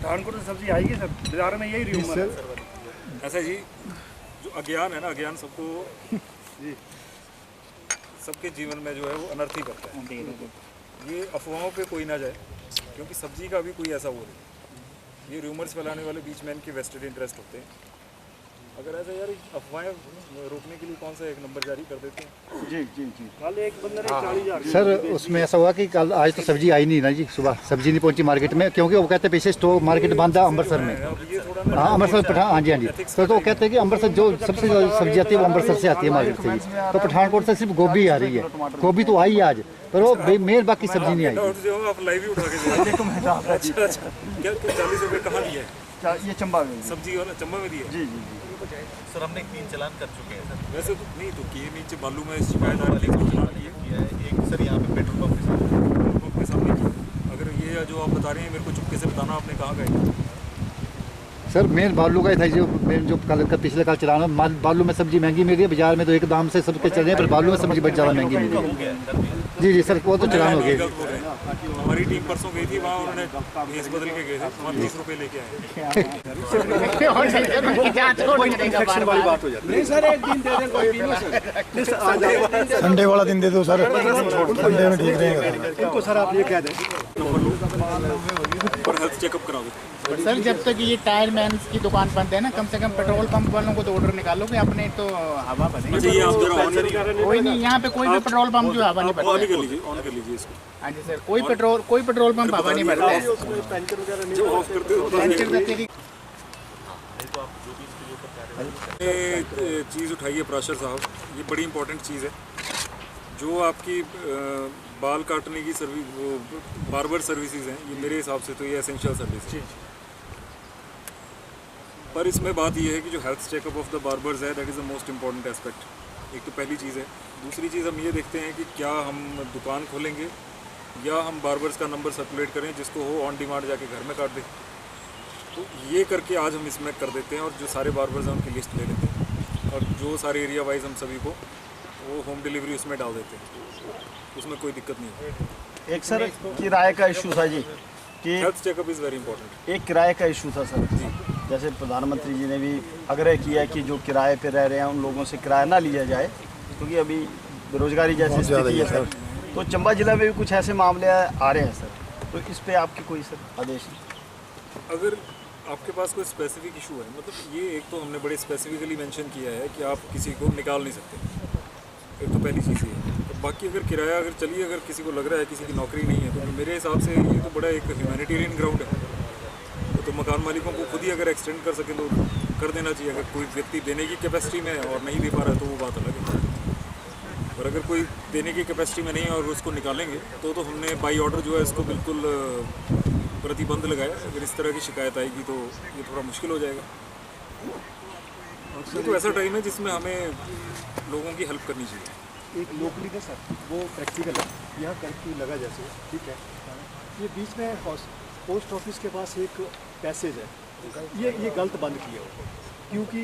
S2: कानपुर से सब्जी आएगी सर, बाजार में यही र्यूमर है सर।
S1: ऐसा जी जो अज्ञान है ना, अज्ञान सबको जी सबके जीवन में जो है वो अनर्थ ही करता है। ये अफवाहों पे कोई ना जाए, क्योंकि सब्जी का भी कोई ऐसा वो नहीं। ये र्यूमर्स फैलाने वाले बीच में इनके वेस्टेड इंटरेस्ट होते हैं। अगर ऐसा यार अफवाहें रोकने के लिए कौन सा एक नंबर जारी कर देते हैं।
S3: जी जी जी
S2: कल एक बंदे ने 40,000
S8: सर उसमें ऐसा हुआ कि कल आज तो सब्जी आई नहीं ना जी, सुबह सब्जी नहीं पहुंची मार्केट में, क्योंकि वो कहते हैं पीछे स्टॉक मार्केट बंद है अमृतसर में।
S1: अब ये थोड़ा
S8: हाँ अमृतसर पठान, हाँ जी हाँ जी। तो वो कहते हैं कि अमृतसर जो सबसे ज़्यादा सब्जी आती है वो अमृतसर से आती है मार्केट से ही। तो पठानकोट से सिर्फ गोभी आ रही है, गोभी तो आई है आज, पर वो मेन बाकी सब्जी नहीं आई।
S1: डाउट जो आप लाइव ही उठा के दे अच्छा अच्छा, क्या 40 रुपये कहाँ दिया है
S3: ये चंबा में
S1: सब्जी और चंबा में दिया?
S3: जी जी जी
S9: सर हमने 3 चालान कर चुके हैं सर।
S1: वैसे तो नहीं तो किए नीचे बालू में शिकायत आ रही है
S9: किया है एक सर यहाँ पे पेट्रोल पंप
S1: के सामने की। अगर ये जो आप बता रहे हैं मेरे को चुपके से बताना आपने कहाँ गए?
S8: सर मेन बालू का ही था जो मेन जो कल का पिछले कल चलाना, बालू में सब्जी महंगी मिल रही है, बाजार में तो एक दाम से सबके चल रहे हैं, पर बालू में सब्जी बहुत ज़्यादा महंगी मिल रही है। जी जी सर वो तो चलान हो गया।
S1: हमारी टीम परसों गई थी वहाँ, उन्होंने केस बदल के गए थे, वहाँ 30 रुपये लेके आए।
S2: नहीं सर एक दिन दे दें कोई भी नहीं सर।
S10: संडे वाला दिन दे दो सर, संडे में ठीक रहेगा।
S2: इनको सर आप ये कह दें
S1: और हेल्थ चेकअप करा दो
S5: सर जब तक ये टायर मैन की दुकान बंद है ना, कम से कम पेट्रोल पंप वालों को तो ऑर्डर निकालो कि अपने तो हवा भरेंगे।
S1: अच्छा, ये आप जरा ऑन करिए।
S5: कोई नहीं, यहाँ पे कोई भी पेट्रोल पंप जो हवा नहीं
S1: ऑन
S5: भरता
S1: कर
S5: है।
S1: लीजिए, ऑन कर लीजिए इसको।
S5: हाँ जी सर, कोई पेट्रोल पंप हवा नहीं भरता है।
S1: जब ऑफ करते हो
S5: पेंचर तेरी
S1: ये चीज़ उठाइए प्राशर साहब, ये बड़ी इंपॉर्टेंट चीज़ है। जो आपकी बाल काटने की सर्विस, वो बार्बर सर्विसेज हैं, ये मेरे हिसाब से तो ये एसेंशियल सर्विस है। पर इसमें बात ये है कि जो health checkup of the barbers है, that is the most important aspect. एक तो पहली चीज़ है। दूसरी चीज़ हम ये देखते हैं कि क्या हम दुकान खोलेंगे या हम बार्बर्स का नंबर सर्कुलेट करें जिसको हो ऑन डिमांड जाके घर में काट दें। तो ये करके आज हम इसमें कर देते हैं और जो सारे बार्बर्स हैं उनकी लिस्ट ले लेते हैं और जो सारे एरिया वाइज हम सभी को वो होम डिलीवरी उसमें डाल देते हैं, उसमें कोई दिक्कत नहीं है।
S3: एक सर किराए का इशू था जी कि
S1: health checkup is very important.
S3: एक किराए का इशू था सर जी, जैसे प्रधानमंत्री जी ने भी आग्रह किया कि जो किराए पे रह रहे हैं उन लोगों से किराया ना लिया जाए, क्योंकि अभी बेरोजगारी जैसी स्थिति है सर। तो चंबा जिला में भी कुछ ऐसे मामले आ रहे हैं सर, तो इस पे आपकी कोई सर आदेश?
S1: अगर आपके पास कोई स्पेसिफिक इशू है, मतलब ये एक तो हमने बड़े स्पेसिफिकली मेंशन किया है कि आप किसी को निकाल नहीं सकते, एक तो पहली चीज़ ये है। तो बाकी अगर किराया अगर चलिए, अगर किसी को लग रहा है किसी की नौकरी नहीं है, तो मेरे हिसाब से ये तो बड़ा एक ह्यूमैनिटेरियन ग्राउंड है। तो मकान मालिकों को खुद ही अगर एक्सटेंड कर सके तो कर देना चाहिए। अगर कोई व्यक्ति देने की कैपेसिटी में है और नहीं दे पा रहा है तो वो बात अलग है। और अगर कोई देने की कैपेसिटी में नहीं है और उसको निकालेंगे तो हमने बाई ऑर्डर जो है इसको बिल्कुल प्रतिबंध लगाया। अगर इस तरह की शिकायत आएगी तो ये थोड़ा मुश्किल हो जाएगा। ये तो ऐसा टाइम है जिसमें हमें लोगों की हेल्प करनी चाहिए।
S4: एक लोकली का सर वो प्रैक्टिकल है, यहाँ कर्फ्यू लगा जैसे, ठीक है, ये बीच में पोस्ट ऑफिस के पास एक पैसेज है, ये गलत बंद किया हो, क्योंकि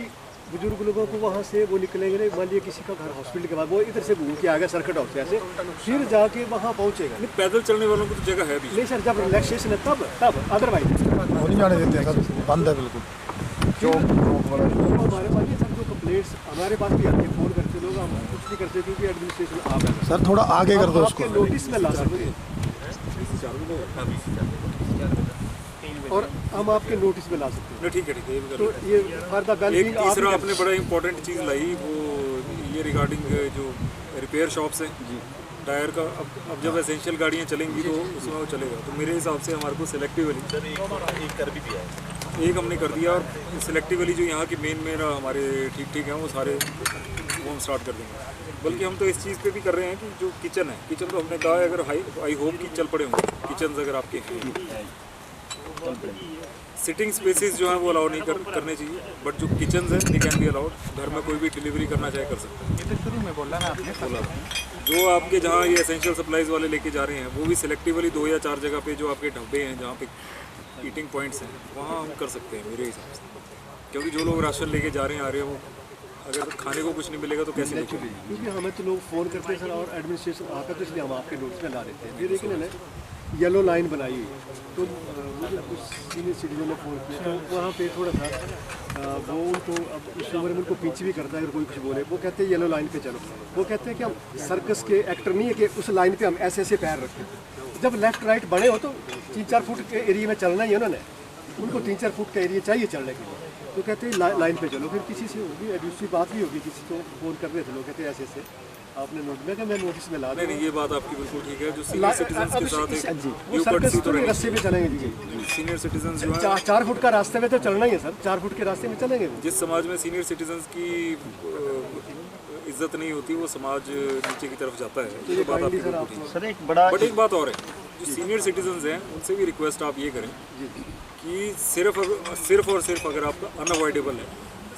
S4: बुजुर्ग लोगों को वहाँ से वो निकलेंगे नहीं, मान लिया किसी का घर हॉस्पिटल के बाद वो इधर से घूम के आ गया सर्किट हाउस ऐसे, फिर जाके वहाँ पहुँचेगा।
S1: नहीं, पैदल चलने वालों को तो जगह है भी
S4: नहीं सर, जब रिलैक्सेशन है तब अदरवाइज
S10: वो नहीं जाने देते सर, बंद है बिल्कुल।
S4: हमारे पास ये सब जो कंप्लेंट्स हमारे पास भी आते हैं, फोन करते लोग, हम कुछ नहीं करते क्योंकि एडमिनिस्ट्रेशन आ गया।
S10: सर थोड़ा आगे कर दो उसको।
S4: आपके नोटिस में ला सकते हैं और हम आपके नोटिस में ला सकते हैं।
S1: ठीक है, ठीक है।
S4: तो ये फर्दर बेल
S1: एक तीसरा आपने बड़ा इंपॉर्टेंट चीज़ लाई, वो ये रिगार्डिंग जो रिपेयर शॉप्स हैं टायर का। अब जब एसेंशियल गाड़ियाँ चलेंगी तो उसमें वो चलेगा। तो मेरे हिसाब से हमारे को सिलेक्टिवली
S9: एक कर भी दिया है,
S1: एक हमने कर दिया और सिलेक्टिवली जो यहाँ की मेन हमारे ठीक हैं वो सारे वो हम स्टार्ट कर देंगे। बल्कि हम तो इस चीज़ पे भी कर रहे हैं कि जो किचन है, किचन तो हमने कहा है अगर आई होप कि चल पड़े होंगे किचन अगर आपके सिटिंग स्पेसेस जो हैं वो अलाउ नहीं करने चाहिए, बट जो किचन हैं दे कैन बी अलाउड। घर में कोई भी डिलीवरी करना चाहे कर सकते हैं।
S5: ये तो शुरू में बोला ना आपने,
S1: बोला जो आपके जहाँ ये एसेंशियल सप्लाईज वाले लेके जा रहे हैं वो भी सिलेक्टिवली 2 या 4 जगह पे जो आपके ढब्बे हैं जहाँ पे ईटिंग पॉइंट्स हैं वहाँ हम कर सकते हैं मेरे हिसाब से। क्योंकि जो लोग राशन लेके जा रहे हैं आ रहे हैं वो अगर खाने को कुछ नहीं मिलेगा तो कैसे लेके?
S4: क्योंकि हमें तो लोग फ़ोन करते हैं सर और एडमिनिस्ट्रेशन आता है, तो इसलिए हम आपके नोटिस में ला देते हैं। फिर एक इन्होंने येलो लाइन बनाई हुई, तो मुझे कुछ सीनियर सिटीजन ने फ़ोन किया, तो वहाँ पे थोड़ा सा वो उनको अब उस उम्र में उनको पीछे भी करता है अगर कोई कुछ बोले। वो कहते हैं येलो लाइन पे चलो, वो कहते हैं कि हम सर्कस के एक्टर नहीं है कि उस लाइन पे हम ऐसे ऐसे पैर रखें। जब लेफ्ट राइट बड़े हो तो 3-4 फुट के एरिया में चलना ही है उन्होंने, उनको 3-4 फुट का एरिया चाहिए चलने के लिए। तो कहते हैं लाइन पे चलो। फिर किसी से होगी दूसरी बात भी होगी, किसी को फ़ोन कर रहे थे लोग, कहते हैं ऐसे ऐसे आपने नोट में क्या मैं नोटिस में ला दूँ।
S1: नहीं, ये बात आपकी बिल्कुल ठीक है। जो सीनियर सिटीजन के साथ
S4: वो सर्कस तो रास्ते पे चलेंगे जी,
S1: सीनियर सिटीजन जो है
S4: 4 फुट का रास्ते में तो चलना ही है सर, 4 फुट के रास्ते में चलेंगे।
S1: जिस समाज में सीनियर सिटीजन की इज्जत नहीं होती वो समाज नीचे की तरफ जाता है। तो बात आपकी बिल्कुल ठीक है
S3: सर। एक बड़ा
S1: बट एक बात और है, जो सीनियर सिटीजन हैं उनसे भी रिक्वेस्ट आप ये करें कि सिर्फ और सिर्फ अगर आपका अनअवॉइडेबल है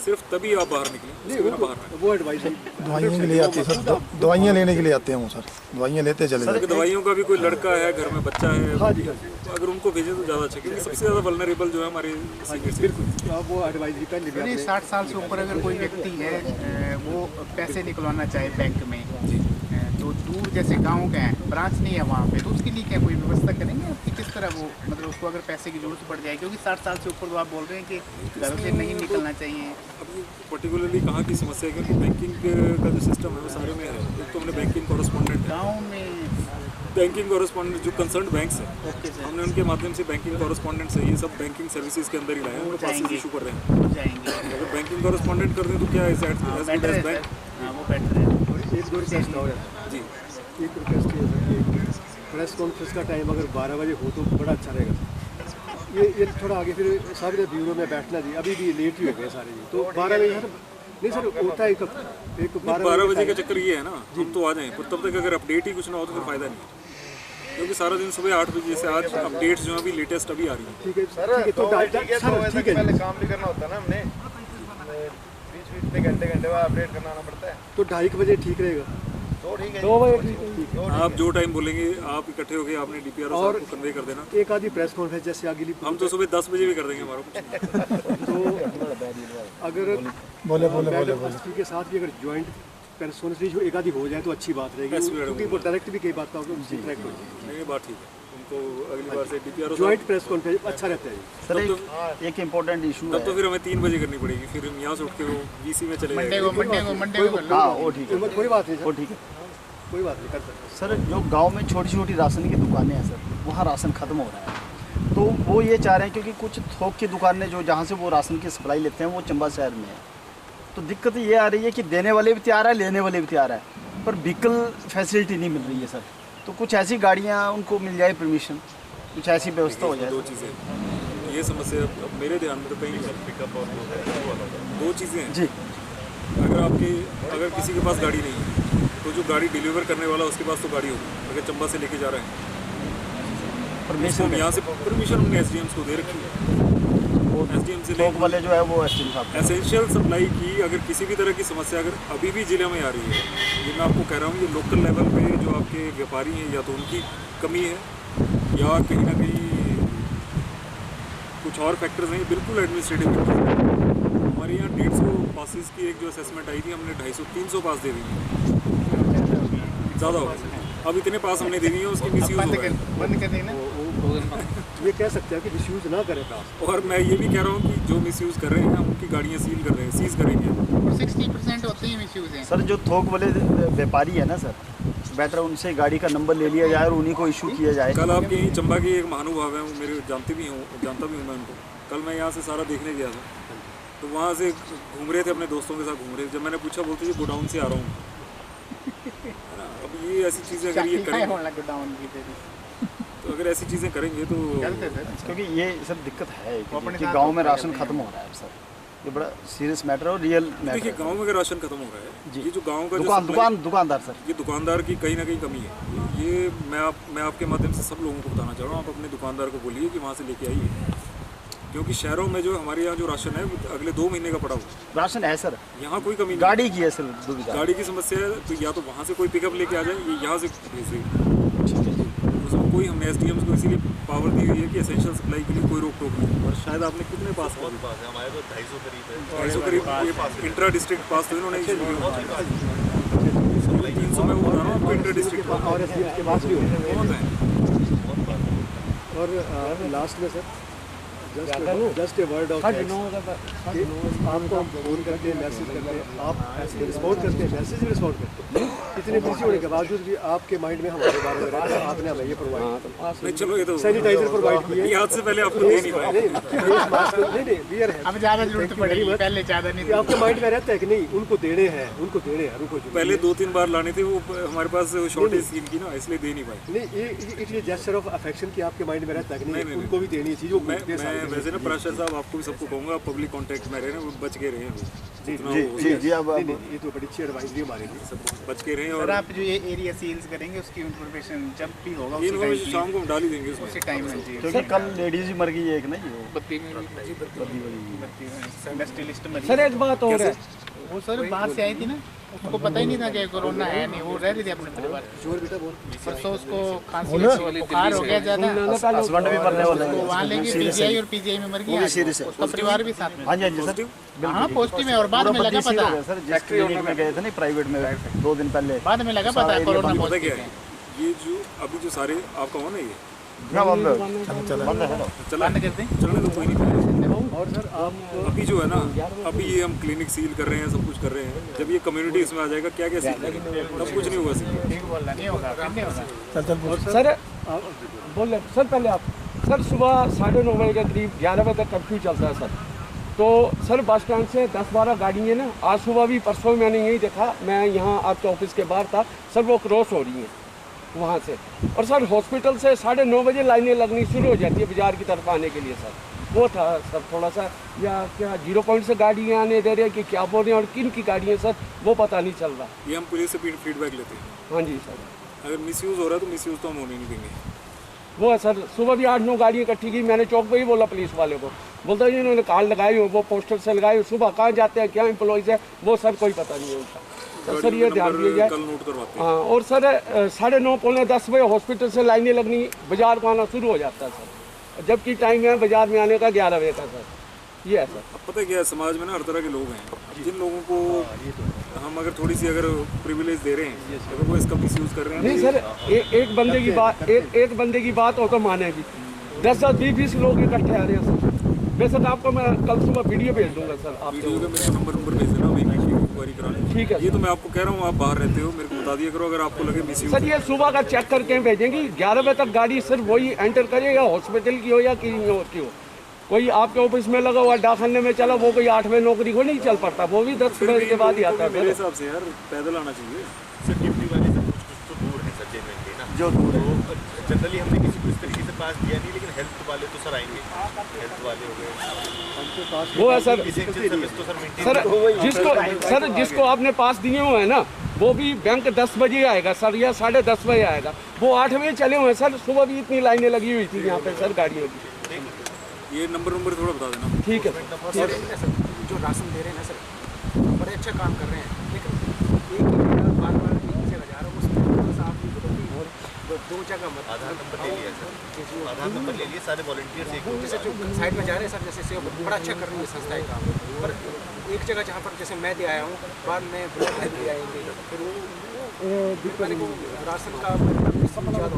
S1: सिर्फ तभी आप बाहर निकलें, बाहर
S4: वो एडवाइस है।
S10: दवाइयाँ के लिए आते हैं सर, दवाइयाँ लेने के लिए आते हैं वो सर, दवाइयाँ लेते चले जाते हैं।
S1: दवाइयों का भी कोई लड़का है घर में बच्चा है, अगर उनको भेजें तो ज़्यादा अच्छा, क्योंकि सबसे ज़्यादा वल्नरेबल जो है हमारे सीनियर।
S4: बिल्कुल आप वो एडवाइस भी पहले भी आपने
S5: 60 साल से ऊपर अगर कोई व्यक्ति है वो पैसे निकलवाना चाहे बैंक में, तो दूर जैसे गाँव के हैं, ब्रांच नहीं है वहाँ पे, तो उसके लिए क्या कोई व्यवस्था करेंगे कि किस तरह वो मतलब उसको अगर पैसे की जरूरत पड़ जाए? क्योंकि 60 साल से ऊपर तो आप बोल रहे हैं कि घर से नहीं निकलना चाहिए।
S1: अब पर्टिकुलरली कहाँ की समस्या है, क्योंकि बैंकिंग का जो सिस्टम है वो सारे में है। एक तो हमने बैंकिंग कॉरेस्पॉन्डेंट
S5: गाँव में
S1: बैंकिंग कॉरेस्पॉन्डेंट जो कंसर्न बैंक्स है, हमने उनके माध्यम से बैंकिंग कॉरेस्पॉन्डेंट से ये सब बैंकिंग सर्विसेज के अंदर ही लाए हैं, उनको पासेस इशू कर रहे हैं।
S5: जाएंगे।
S1: अगर बैंकिंग कॉरेस्पॉन्डेंट कर दें तो क्या है,
S5: बेटर है
S1: बैंक।
S5: हाँ, वो बेटर है।
S4: एक दो रिक्वेस्ट और है
S1: जी,
S4: एक रिक्वेस्ट ये है कि प्रेस कॉन्फ्रेंस का टाइम अगर 12 बजे हो तो बड़ा अच्छा रहेगा। ये थोड़ा आगे फिर सारे ब्यूरो में बैठना जी, अभी भी लेट ही हो गए सारे जी, तो 12 बजे सर नहीं सर होता है एक
S1: 12 बजे का चक्कर ये है ना, हम तो आ जाएं, पर तब तक अगर अपडेट ही कुछ ना हो तो फिर फायदा नहीं है, क्योंकि सारा दिन सुबह 8 बजे से आज अपडेट्स जो अभी लेटेस्ट अभी आ रही हैं।
S4: ठीक है ठीक है, तो ठीक है
S10: पहले काम भी करना होता है ना, हमने बीच में घंटे बाद अपडेट करना आना पड़ता है।
S4: तो 2:30 बजे ठीक रहेगा।
S10: तो ठीक है,
S4: 2 बजे ठीक है।
S1: आप जो टाइम बोलेंगे आप इकट्ठे होके आपने डीपीआर
S4: और
S1: को कन्वे कर देना।
S4: एक आधी प्रेस कॉन्फ्रेंस जैसे अगली
S1: हम तो सुबह 10 बजे भी कर देंगे हमारा कुछ।
S4: तो अगर बोले के साथ भी अगर ज्वाइंट प्रेस कॉन्फ्रेंस जो एक आधी हो जाए तो अच्छी बात रहेगी, क्योंकि वो डायरेक्ट भी कई बात का इंटरेक्ट हो जाए।
S1: नहीं, बात ठीक है, उनको अगली बार से डीपीआर
S4: ज्वाइंट प्रेस कॉन्फ्रेंस अच्छा रहता है।
S3: सर एक इम्पोर्टेंट इशू
S1: तब तो फिर हमें 3 बजे करनी पड़ेगी, फिर हम यहाँ से उठ के वो वीसी में चले जाएंगे।
S3: मंडे को हाँ वो ठीक है,
S4: कोई बात नहीं
S3: वो
S4: सर,
S3: ठीक है।
S4: कोई बात नहीं कर सकते।
S3: सर जो गांव में छोटी छोटी राशन की दुकानें हैं सर, वहाँ राशन ख़त्म हो रहा है, तो वो ये चाह रहे हैं क्योंकि कुछ थोक की दुकानें जो जहाँ से वो राशन की सप्लाई लेते हैं वो चंबा शहर में है, तो दिक्कत ये आ रही है कि देने वाले भी तैयार है, लेने वाले भी तैयार है, पर व्हीकल फैसिलिटी नहीं मिल रही है सर। तो कुछ ऐसी गाड़ियाँ उनको मिल जाए परमिशन, कुछ ऐसी व्यवस्था हो जाए।
S1: दो चीज़ें ये समस्या अब मेरे ध्यान में तो कहीं पिकअप और दो चीज़ें हैं
S3: जी।
S1: अगर किसी के पास गाड़ी नहीं है तो जो गाड़ी डिलीवर करने वाला उसके पास तो गाड़ी होगी, अगर चंबा से लेके जा रहे हैं
S3: परमिशन
S1: यहाँ से परमिशन हमने एसडीएम्स को दे रखी है। एसडीएम से
S3: थोक वाले जो है वो एसडीएम साहब
S1: एसेंशियल सप्लाई की अगर किसी भी तरह की समस्या अगर अभी भी जिले में आ रही है, ये मैं आपको कह रहा हूँ, ये लोकल लेवल पे जो आपके व्यापारी हैं या तो उनकी कमी है या कहीं ना कहीं कुछ और फैक्टर्स हैं, बिल्कुल एडमिनिस्ट्रेटिव फैक्टर्स हैं। हमारे यहाँ 150 पासिस की एक जो असेसमेंट आई थी, हमने 250-300 पास दे दी है, ज़्यादा हो गया। अब इतने पास हमने दे दिए हैं, उसकी मिसयूज़ हो रहा है।
S5: बंद कर देना।
S4: ये कह सकते हैं कि मिसयूज ना करें पास।
S1: और मैं ये भी कह रहा हूँ कि जो मिसयूज़ कर रहे हैं उनकी गाड़ियाँ सील कर रहे हैं, सीज करेंगे।
S5: 60% होते ही मिसयूज हैं
S3: सर। जो थोक वाले व्यापारी है ना सर, बेटर उनसे गाड़ी का नंबर ले लिया जाए और उन्हीं को इशू किया जाए।
S1: कल आपके यहीं चंबा के एक महानुभाव हैं, वो मेरे जानता भी हूँ मैं उनको। कल मैं यहाँ से सारा देखने गया था, तो वहाँ से घूम रहे थे, अपने दोस्तों के साथ घूम रहे थे। जब मैंने पूछा बोलते जी गोडाउन से आ रहा हूँ। अब ये ऐसी चीज़ें अगर ये करेंगे तो अगर ऐसी चीज़ें करेंगे तो
S3: क्योंकि ये सर दिक्कत है कि गांव में राशन खत्म हो रहा है सर, ये बड़ा सीरियस मैटर और रियल मैटर।
S1: देखिए गांव में अगर राशन खत्म हो रहा है, ये जो गांव का
S3: दुकानदार सर,
S1: ये दुकानदार की कहीं ना कहीं कमी है। ये मैं आपके माध्यम से सब लोगों को बताना चाह रहा हूँ, आप अपने दुकानदार को बोलिए कि वहाँ से लेके आइए, क्योंकि शहरों में जो हमारे यहाँ जो राशन है वो अगले 2 महीने का पड़ा हुआ
S3: राशन है सर।
S1: यहाँ कोई कमी नहीं,
S3: गाड़ी की है सर,
S1: गाड़ी की समस्या है, तो या तो वहाँ से कोई पिकअप लेके आ जाए, ये यहाँ से भेज दें। उसमें कोई हमने एसडीएम को इसीलिए पावर दी हुई है कि एसेंशियल सप्लाई के लिए कोई रोक टोक नहीं। और शायद आपने कितने पास
S9: बहुत पास है हमारे, तो 250 करीब है।
S1: 250 करीब इंट्रा डिस्ट्रिक्ट पास तो इन्होंने 300 में वो बता रहा हूँ आपको, इंट्रा डिस्ट्रिक्ट
S4: और इसके पास भी
S1: बहुत है।
S4: और लास्ट में sir just a word of आपको हम फोन करते हैं, मैसेज करते हैं, आप ऐसे रिस्पॉन्ड करते हैं, मैसेज भी रिस्पॉन्ड करते हैं। इतने बिजी होने के बावजूद भी आपके माइंड में हमारे बारे में रहता है, आपने हमें ये प्रोवाइड
S1: नहीं, चलो ये तो
S4: सैनिटाइजर प्रोवाइड किए।
S1: ये हाथ से पहले आपको दे नहीं पाए।
S4: नहीं वियर है,
S5: अब ज़्यादा जरूरत पड़ेगी, पहले ज़्यादा नहीं।
S4: आपके माइंड में रहता है कि नहीं उनको देने हैं, उनको
S1: पहले 2-3 बार लाने थे, वो हमारे पास शॉर्टेज स्कीम की ना, इसलिए दे नहीं पाए।
S4: नहीं ये जेस्चर ऑफ अफेक्शन की आपके माइंड में रहता है कि नहीं उनको भी देनी चाहिए।
S1: मैं वैसे ना पराशर साहब आपको भी सबको कहूँगा, पब्लिक कॉन्टैक्ट में रहे वो बच के रहे।
S3: जी अब
S4: ये तो बड़ी अच्छी एडवाइजरी हमारे लिए,
S1: सब बच के रहे।
S5: और आप जो ये एरिया सील्स करेंगे उसकी इन्फॉर्मेशन जब भी होगा
S1: इन्फॉर्मेशन शाम को हम डाल ही देंगे
S5: उसी टाइम में जी।
S3: क्योंकि कल लेडीज ही मर गई है एक ना,
S5: बत्ती में इंडस्ट्रियलिस्ट मरी।
S4: सर एक बात और है,
S5: वो सर बाहर से आई थी ना, उसको पता ही नहीं था कि कोरोना है नहीं, वो रह रही थी अपने परिवार।
S4: जोर बेटा बोल।
S5: परसों उसको खांसी बुखार हो गया ज़्यादा,
S3: हस्बैंड भी मरने वाला है,
S5: वहाँ लेके पीजीआई और पीजीआई में मर गया, उसका परिवार भी साथ में।
S3: हाँ जी सर,
S5: हाँ पॉजिटिव है। और बाद में लगा पता
S3: सर, जिस क्लिनिक में गए थे ना प्राइवेट में 2 दिन पहले,
S5: बाद में लगा पता कोरोना पॉजिटिव है।
S1: ये जो अभी जो सारे आपका हो ना, चलने तो कोई नहीं। और सर आप अभी जो है ना, अभी ये हम क्लिनिक सील कर रहे हैं, सब कुछ कर रहे हैं, जब ये कम्युनिटी इसमें आ जाएगा क्या क्या सील करेंगे, तब कुछ नहीं होगा
S11: सर। बोले सर पहले आप सर सुबह 9:30 बजे के करीब 11 बजे तक कर्फ्यू चलता है सर। तो सर बस स्टैंड से 10-12 गाड़ी है ना, आज सुबह भी परसों मैंने यही देखा, मैं यहाँ आपके ऑफिस के बाहर था सर, वो क्रॉस हो रही हैं वहाँ से। और सर हॉस्पिटल से 9:30 बजे लाइनें लगनी शुरू हो जाती है बाजार की तरफ आने के लिए सर। वो था सर थोड़ा सा, या क्या 0 पॉइंट से गाड़ी आने दे रहे हैं कि क्या बोल रहे हैं और किन की गाड़ी है सर, वो पता नहीं चल रहा।
S1: ये हम पुलिस से फीडबैक लेते हैं।
S11: हाँ जी सर।
S1: अगर मिसयूज़ हो रहा है तो मिसयूज़ तो हम होने नहीं देंगे।
S11: वो है सर, सुबह भी 8-9 गाड़ियाँ इकट्ठी की, मैंने चौक पे ही बोला पुलिस वाले को, बोलता है इन्होंने कार्ड लगाई हो, वो पोस्टर से लगाए हो, सुबह कहाँ जाते हैं, क्या एम्प्लॉइज़ है, वो सर कोई पता नहीं है उनका। तो सर ये ध्यान दिया जाए।
S1: कल नोट करवाते हैं।
S11: हाँ, और सर 9:30 पौने 10 बजे हॉस्पिटल से लाइनें लगनी बाजार को आना शुरू हो जाता है सर, जबकि टाइम है बाजार में आने का 11 बजे का सर। ये है सर।
S1: अब पता है क्या है, समाज में ना हर तरह के लोग हैं, जिन लोगों को हम अगर थोड़ी सी अगर प्रिविलेज दे रहे हैं, अगर वो इसका मिसयूज़ कर रहे हैं।
S11: नहीं सर, एक बंदे की बात एक बंदे की बात हो तो मानेगी, 10-10, 20-20 लोग इकट्ठे आ रहे हैं सर। वैसे तो आपको मैं कल सुबह वीडियो भेज दूंगा सर। आप
S1: वीडियो का मेरे नंबर भेज देना, मैं इंक्वायरी कराने।
S11: ठीक है।
S1: ये तो मैं आपको कह रहा हूँ, आप बाहर रहते हो, मेरे को बता दिया करो अगर आपको लगे मिसयूज़।
S11: सर ये सुबह का चेक करके भेजेंगे, 11 बजे तक गाड़ी सिर्फ वही एंटर करे, या हॉस्पिटल की हो या कहीं और की हो। कोई आपके ऑफिस में लगा हुआ डाकखाने में चला, वो कोई 8 बजे नौकरी को नहीं चल पड़ता, वो भी 10 बजे के बाद ही आता है।
S1: मेरे हिसाब से यार पैदल आना चाहिए।
S9: सर ड्यूटी वाले सब कुछ तो दूर है सर, जेनरली ना,
S3: जो दूर है।
S9: जनरली हमने किसी को इस तरीके से पास दिया नहीं, लेकिन हेल्थ वाले तो सर आएंगे, हेल्थ वाले हो गए,
S11: वो है सर।
S9: सर
S11: जिसको आपने पास दिए हुए हैं ना, वो भी बैंक 10 बजे आएगा सर, या 10:30 बजे आएगा। वो 8 बजे चले हुए हैं सर, सुबह भी इतनी लाइनें लगी हुई थी यहाँ पे सर गाड़ियों की।
S1: ये नंबर थोड़ा बता देना।
S11: ठीक है
S4: सर। जो राशन दे रहे हैं ना सर, बड़े अच्छा काम कर रहे हैं, लेकिन एक ही बार-बार एक ही जगह जा रहा हूँ, उसमें आप भी बताइए 2 जगह मत।
S9: आधार नंबर ले लिया सर, आधार नंबर ले लिए सारे वॉलंटियर्स एक
S4: जैसे जो साइड में जा रहे हैं सर, जैसे सेवा बड़ा अच्छा कर रही है संस्थाएं काम, पर एक जगह जहाँ पर जैसे मैं दे आया हूँ, बाद में ब्लॉक हेल्थ ले आएंगे, फिर वो राशन का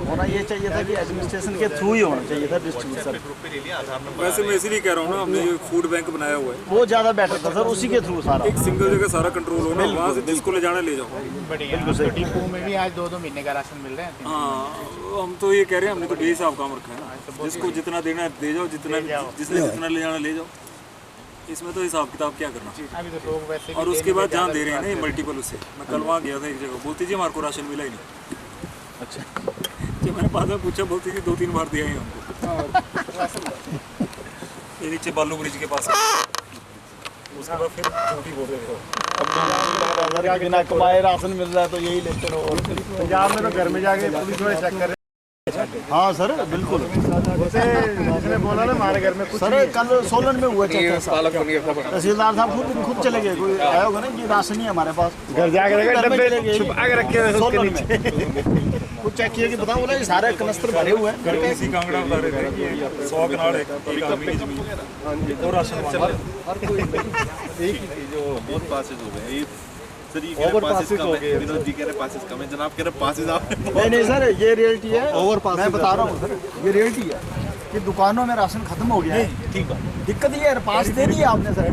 S3: होना ये चाहिए था कि एडमिनिस्ट्रेशन के थ्रू ही होना चाहिए था डिस्ट्रीब्यूशन।
S9: ग्रुप पे ले लिया आधार नंबर।
S1: वैसे मैं इसीलिए कह रहा हूँ ना, हमने ये फूड बैंक बनाया हुआ है,
S3: वो ज़्यादा बेटर था सर, उसी के थ्रू सारा
S1: एक सिंगल जगह सारा कंट्रोल हो ना, वहाँ से जिसको ले जाना ले जाओ।
S5: डिपो में भी आज 2-2 महीने का राशन मिल रहा है।
S1: हाँ, हम तो ये कह रहे हैं, हमने तो बेहिसाब काम रखा है ना, जिसको जितना देना है दे जाओ, जिसने जितना ले जाना ले जाओ, इसमें तो हिसाब किताब क्या करना।
S5: अभी तो लोग वैसे
S1: और उसके बाद जहाँ दे रहे हैं ना मल्टीपल, उससे मैं कल वहाँ गया था एक जगह, बोलती जी हमारे को राशन मिला ही नहीं।
S3: अच्छा,
S1: जब मैंने पास में पूछा, बोलती थी 2-3 बार दिया ही हमको। ये नीचे बालू ब्रिज के पास, उसके बाद फिर झूठी बोल रहे हो।
S3: अब बिना कमाए राशन मिल रहा है तो यही लेते रहो।
S2: पंजाब में तो घर में जाके पुलिस वाले चेक कर रहे।
S3: हाँ सर बिल्कुल,
S2: उसने बोला ना हमारे घर में कुछ
S3: सर कल सोलन में हुआ चेक ऐसा, तहसीलदार साहब खुद चले गए, कोई आया होगा ना कि राशन नहीं हमारे पास,
S2: घर जाके डब्बे छुपा के रखे हुए
S3: सोलन में खुद चेक किया कि बताओ, बोला ये सारे कनस्तर भरे हुए हैं।
S1: किसी कांगड़ा बता रहे थे कि 100 कनाल एक आदमी की जमीन और राशन
S9: हर कोई एक ही जो बहुत पासेज हो गए। सर ये
S3: ओवर पासेज हो गए,
S9: विनोद जी कह रहे पासेज कम है, जनाब कह रहे पासेज आपने।
S3: नहीं सर, ये रियलिटी है, ओवर पास मैं बता रहा हूँ सर, ये रियलिटी है कि दुकानों में राशन खत्म हो गया है। ठीक है, दिक्कत ये है, पास दे दिए आपने सर।